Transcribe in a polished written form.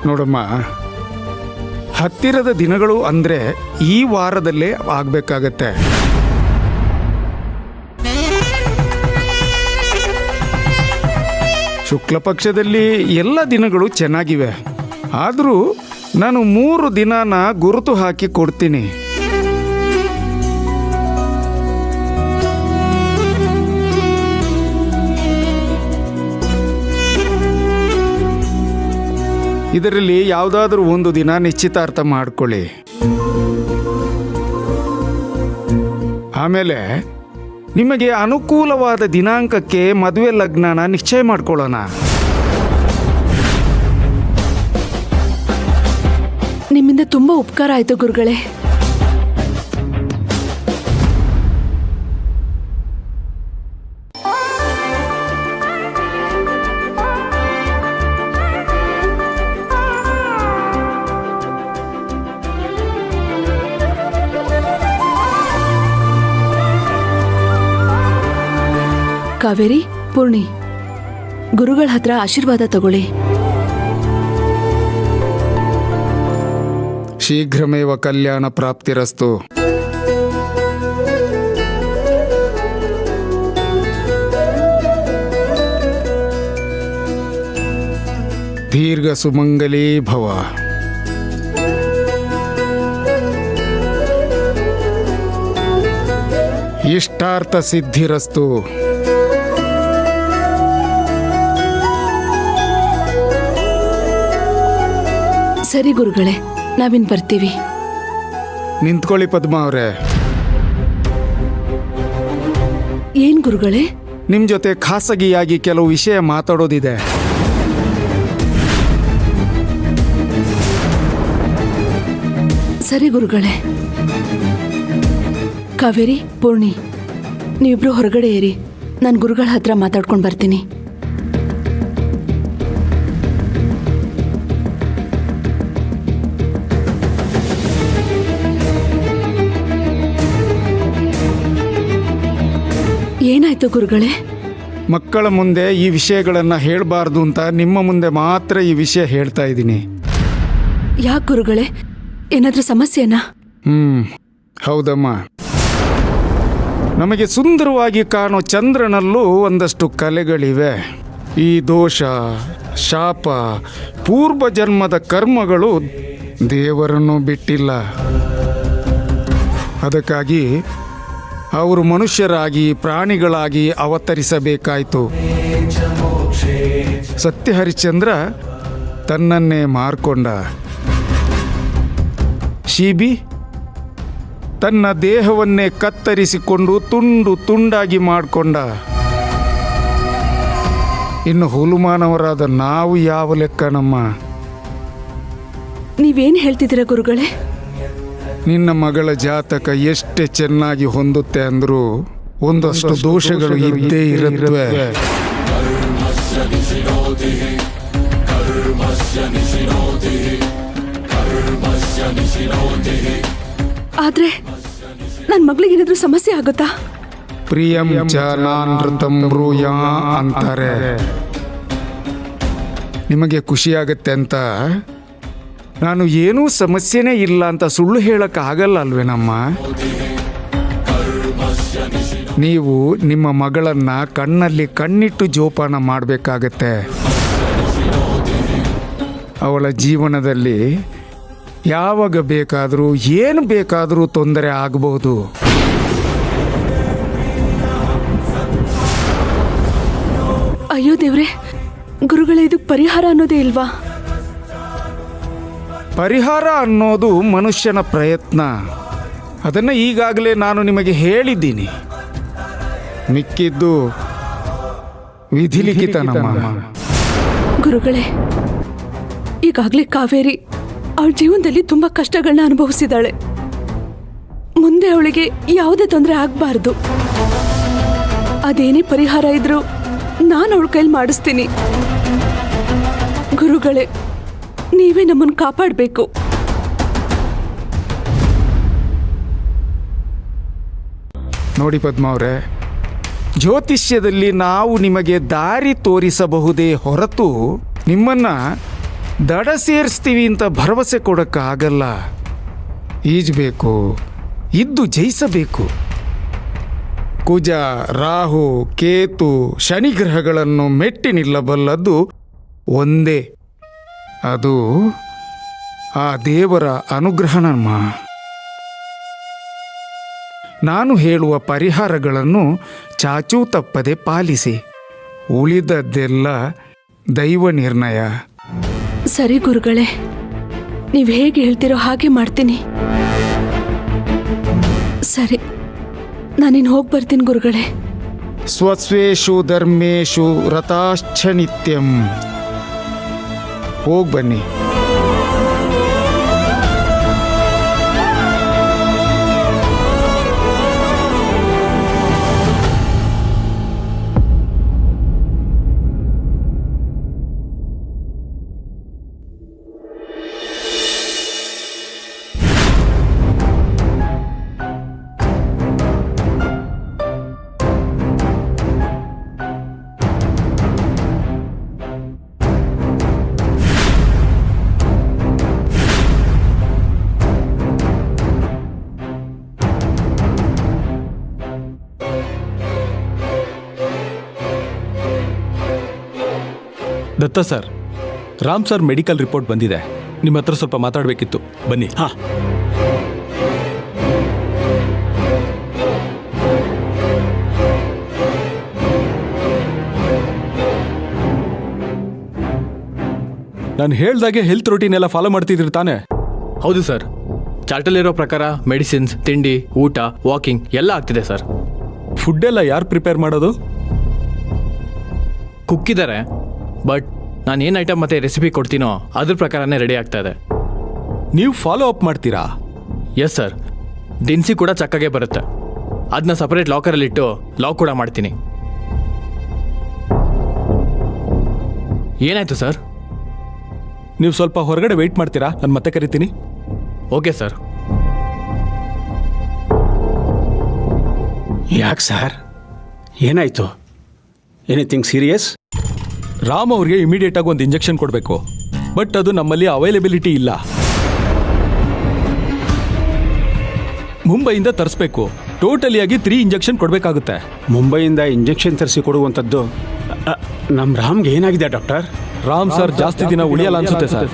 ನೋಡಮ್ಮ, ಹತ್ತಿರದ ದಿನಗಳು ಅಂದರೆ ಈ ವಾರದಲ್ಲೇ ಆಗಬೇಕಾಗತ್ತೆ. ಶುಕ್ಲ ಪಕ್ಷದಲ್ಲಿ ಎಲ್ಲ ದಿನಗಳು ಚೆನ್ನಾಗಿವೆ. ಆದರೂ ನಾನು 3 ದಿನನ ಗುರುತು ಹಾಕಿ ಕೊಡ್ತೀನಿ. ಇದರಲ್ಲಿ ಯಾವುದಾದ್ರೂ ಒಂದು ದಿನ ನಿಶ್ಚಿತಾರ್ಥ ಮಾಡ್ಕೊಳ್ಳಿ. ಆಮೇಲೆ ನಿಮಗೆ ಅನುಕೂಲವಾದ ದಿನಾಂಕಕ್ಕೆ ಮದುವೆ ಲಗ್ನನ ನಿಶ್ಚಯ ಮಾಡ್ಕೊಳ್ಳೋಣ. ನಿಮ್ಮಿಂದ ತುಂಬಾ ಉಪಕಾರ ಆಯ್ತು ಗುರುಗಳೇ. ಕಾವೇರಿ, ಪೂರ್ಣಿ, ಗುರುಗಳ ಹತ್ರ ಆಶೀರ್ವಾದ ತಗೊಳ್ಳಿ. ಶೀಘ್ರಮೇವ ಕಲ್ಯಾಣ ಪ್ರಾಪ್ತಿರಸ್ತು. ದೀರ್ಘ ಸುಮಂಗಲೀ ಭವ. ಇಷ್ಟಾರ್ಥ ಸಿದ್ಧಿರಸ್ತು. ಸರಿ ಗುರುಗಳೇ, ನಾವಿನ್ ಬರ್ತೀವಿ. ನಿಂತ್ಕೊಳ್ಳಿ ಪದ್ಮ ಅವರೇ. ಏನ್ ಗುರುಗಳೇ? ನಿಮ್ ಜೊತೆ ಖಾಸಗಿಯಾಗಿ ಕೆಲವು ವಿಷಯ ಮಾತಾಡೋದಿದೆ. ಸರಿ ಗುರುಗಳೇ. ಕಾವೇರಿ, ಪೂರ್ಣಿ, ನೀವಿಬ್ರು ಹೊರಗಡೆ ಏರಿ. ನಾನು ಗುರುಗಳ ಹತ್ರ ಮಾತಾಡ್ಕೊಂಡು ಬರ್ತೀನಿ. ಏನಾಯ್ತು ಗುರುಗಳೇ? ಮಕ್ಕಳ ಮುಂದೆ ಈ ವಿಷಯಗಳನ್ನು ಹೇಳಬಾರ್ದು ಅಂತ ನಿಮ್ಮ ಮುಂದೆ ಮಾತ್ರ ಈ ವಿಷಯ ಹೇಳ್ತಾ ಇದ್ದೀನಿ. ಯಾಕೆ ಗುರುಗಳೇ? ಏನಾದ್ರೂ ಸಮಸ್ಯೆನಾ? ಹೌದಮ್ಮ. ನಮಗೆ ಸುಂದರವಾಗಿ ಕಾಣೋ ಚಂದ್ರನಲ್ಲೂ ಒಂದಷ್ಟು ಕಲೆಗಳಿವೆ. ಈ ದೋಷ, ಶಾಪ, ಪೂರ್ವ ಜನ್ಮದ ಕರ್ಮಗಳು ದೇವರನ್ನು ಬಿಟ್ಟಿಲ್ಲ. ಅದಕ್ಕಾಗಿ ಅವರು ಮನುಷ್ಯರಾಗಿ ಪ್ರಾಣಿಗಳಾಗಿ ಅವತರಿಸಬೇಕಾಯಿತು. ಸತ್ಯ ಹರಿಶ್ಚಂದ್ರ ತನ್ನನ್ನೇ ಮಾರ್ಕೊಂಡ. ಶೀಬಿ ತನ್ನ ದೇಹವನ್ನೇ ಕತ್ತರಿಸಿಕೊಂಡು ತುಂಡು ತುಂಡಾಗಿ ಮಾಡಿಕೊಂಡ. ಇನ್ನು ಹುಲುಮಾನವರಾದ ನಾವು ಯಾವ ಲೆಕ್ಕನಮ್ಮ? ನೀವೇನು ಹೇಳ್ತಿದ್ದೀರಾ ಗುರುಗಳೇ? ನಿನ್ನ ಮಗಳ ಜಾತಕ ಎಷ್ಟೇ ಚೆನ್ನಾಗಿ ಹೊಂದುತ್ತೆ ಅಂದರೂ ಒಂದಷ್ಟು ದೋಷಗಳು ಇದ್ದೇ ಇರುತ್ತವೆ. ಆದ್ರೆ ನನ್ನ ಮಗಳಿಗೆ ಏನಾದ್ರೂ ಸಮಸ್ಯೆ ಆಗುತ್ತಾ? ಪ್ರಿಯಂ ಚ ನಾನೃತಂ ಬ್ರೂಯಾ ಅಂತಾರೆ. ನಿಮಗೆ ಖುಷಿಯಾಗತ್ತೆ ಅಂತ ನಾನು ಏನೂ ಸಮಸ್ಯೆನೇ ಇಲ್ಲ ಅಂತ ಸುಳ್ಳು ಹೇಳಕ್ಕಾಗಲ್ಲ ಅಲ್ವೇನಮ್ಮ? ನೀವು ನಿಮ್ಮ ಮಗಳನ್ನ ಕಣ್ಣಲ್ಲಿ ಕಣ್ಣಿಟ್ಟು ಜೋಪಾನ ಮಾಡಬೇಕಾಗತ್ತೆ. ಅವಳ ಜೀವನದಲ್ಲಿ ಯಾವಾಗ ಬೇಕಾದರೂ ಏನು ಬೇಕಾದರೂ ತೊಂದರೆ ಆಗಬಹುದು. ಅಯ್ಯೋ ದೇವ್ರೆ, ಗುರುಗಳೇ, ಇದಕ್ಕೆ ಪರಿಹಾರ ಅನ್ನೋದೇ ಇಲ್ವಾ? ಪರಿಹಾರ ಅನ್ನೋದು ಮನುಷ್ಯನ ಪ್ರಯತ್ನ. ಅದನ್ನು ಈಗಾಗಲೇ ನಾನು ನಿಮಗೆ ಹೇಳಿದ್ದೀನಿ. ಮಿಕ್ಕಿದ್ದು ವಿಧಿಲಿಖಿತ ನಮ್ಮ. ಗುರುಗಳೇ, ಈಗಾಗಲೇ ಕಾವೇರಿ ಅವಳ ಜೀವನದಲ್ಲಿ ತುಂಬಾ ಕಷ್ಟಗಳನ್ನ ಅನುಭವಿಸಿದಾಳೆ. ಮುಂದೆ ಅವಳಿಗೆ ಯಾವುದೇ ತೊಂದರೆ ಆಗಬಾರ್ದು. ಅದೇನೇ ಪರಿಹಾರ ಇದ್ರೂ ನಾನು ಅವಳ ಕೈಲಿ ಮಾಡಿಸ್ತೀನಿ. ಗುರುಗಳೇ, ನೀವೇ ನಮ್ಮನ್ನು ಕಾಪಾಡಬೇಕು. ನೋಡಿ ಪದ್ಮ ಅವರೇ, ಜ್ಯೋತಿಷ್ಯದಲ್ಲಿ ನಾವು ನಿಮಗೆ ದಾರಿ ತೋರಿಸಬಹುದೇ ಹೊರತು ನಿಮ್ಮನ್ನ ದಡ ಸೇರಿಸ್ತೀವಿ ಅಂತ ಭರವಸೆ ಕೊಡೋಕ್ಕಾಗಲ್ಲ. ಈಜಬೇಕು, ಇದ್ದು ಜಯಿಸಬೇಕು. ಕುಜ, ರಾಹು, ಕೇತು, ಶನಿ ಗ್ರಹಗಳನ್ನು ಮೆಟ್ಟಿ ನಿಲ್ಲಬಲ್ಲದ್ದು ಒಂದೇ, ಅದು ಆ ದೇವರ ಅನುಗ್ರಹನಮ್ಮ. ನಾನು ಹೇಳುವ ಪರಿಹಾರಗಳನ್ನು ಚಾಚೂ ತಪ್ಪದೆ ಪಾಲಿಸಿ. ಉಳಿದದ್ದೆಲ್ಲ ದೈವ ನಿರ್ಣಯ. ಸರಿ ಗುರುಗಳೇ, ನೀವು ಹೇಗೆ ಹೇಳ್ತಿರೋ ಹಾಗೆ ಮಾಡ್ತೀನಿ. ಸರಿ, ನಾನಿನ್ನು ಹೋಗಿ ಬರ್ತೀನಿ ಗುರುಗಳೇ. ಸ್ವಸ್ವೇಷು ಧರ್ಮೇಶು ರತಾಶ್ಚ ನಿತ್ಯಂ. ಹೋಗಿ ಬನ್ನಿ. Datta sir, Ram sir medical report ಬಂದಿದೆ. ನಿಮ್ಮ ಹತ್ರ ಸ್ವಲ್ಪ ಮಾತಾಡಬೇಕಿತ್ತು, ಬನ್ನಿ. ಹಾಂ, ನಾನು ಹೇಳ್ದಾಗೆ ಹೆಲ್ತ್ ರೂಟೀನ್ ಎಲ್ಲ ಫಾಲೋ ಮಾಡ್ತಿದ್ರಿ ತಾನೆ? ಹೌದು ಸರ್, ಚಾರ್ಟಲ್ಲಿರೋ ಪ್ರಕಾರ ಮೆಡಿಸಿನ್ಸ್, ತಿಂಡಿ, ಊಟ, ವಾಕಿಂಗ್ ಎಲ್ಲ ಆಗ್ತಿದೆ ಸರ್. ಫುಡ್ ಎಲ್ಲ ಯಾರು ಪ್ರಿಪೇರ್ ಮಾಡೋದು? ಕುಕ್ಕಿದ್ದಾರೆ, ಬಟ್ ನಾನು ಏನು ಐಟಮ್ ಮತ್ತು ರೆಸಿಪಿ ಕೊಡ್ತೀನೋ ಅದ್ರ ಪ್ರಕಾರನೇ ರೆಡಿ ಆಗ್ತಾ ಇದೆ. ನೀವು ಫಾಲೋ ಅಪ್ ಮಾಡ್ತೀರಾ? ಎಸ್ ಸರ್, ದಿನಸಿ ಕೂಡ ಚಕ್ಕಾಗೆ ಬರುತ್ತೆ. ಅದನ್ನ ಸಪರೇಟ್ ಲಾಕರಲ್ಲಿಟ್ಟು ಲಾಕ್ ಕೂಡ ಮಾಡ್ತೀನಿ. ಏನಾಯ್ತು ಸರ್? ನೀವು ಸ್ವಲ್ಪ ಹೊರಗಡೆ ವೆಯ್ಟ್ ಮಾಡ್ತೀರಾ? ನಾನು ಮತ್ತೆ ಕರಿತೀನಿ. Okay sir. ಯಾಕೆ ಸರ್, ಏನಾಯಿತು? Anything serious? ರಾಮ್ ಅವ್ರಿಗೆ ಇಮಿಡಿಯೇಟ್ ಆಗಿ ಒಂದು ಇಂಜೆಕ್ಷನ್ ಕೊಡಬೇಕು, ಬಟ್ ಅದು ನಮ್ಮಲ್ಲಿ ಅವೈಲೇಬಿಲಿಟಿ ಇಲ್ಲ. ಮುಂಬೈಯಿಂದ ತರಿಸ್ಬೇಕು. ಟೋಟಲಿಯಾಗಿ 3 ಇಂಜೆಕ್ಷನ್ ಕೊಡಬೇಕಾಗುತ್ತೆ. ಮುಂಬೈಯಿಂದ ಇಂಜೆಕ್ಷನ್ ತರಿಸಿ ಕೊಡುವಂಥದ್ದು ನಮ್ಮ ರಾಮ್ಗೆ ಏನಾಗಿದೆ ಡಾಕ್ಟರ್? ರಾಮ್ ಸರ್ ಜಾಸ್ತಿ ದಿನ ಉಳಿಯಲ್ಲ ಅನ್ಸುತ್ತೆ ಸರ್.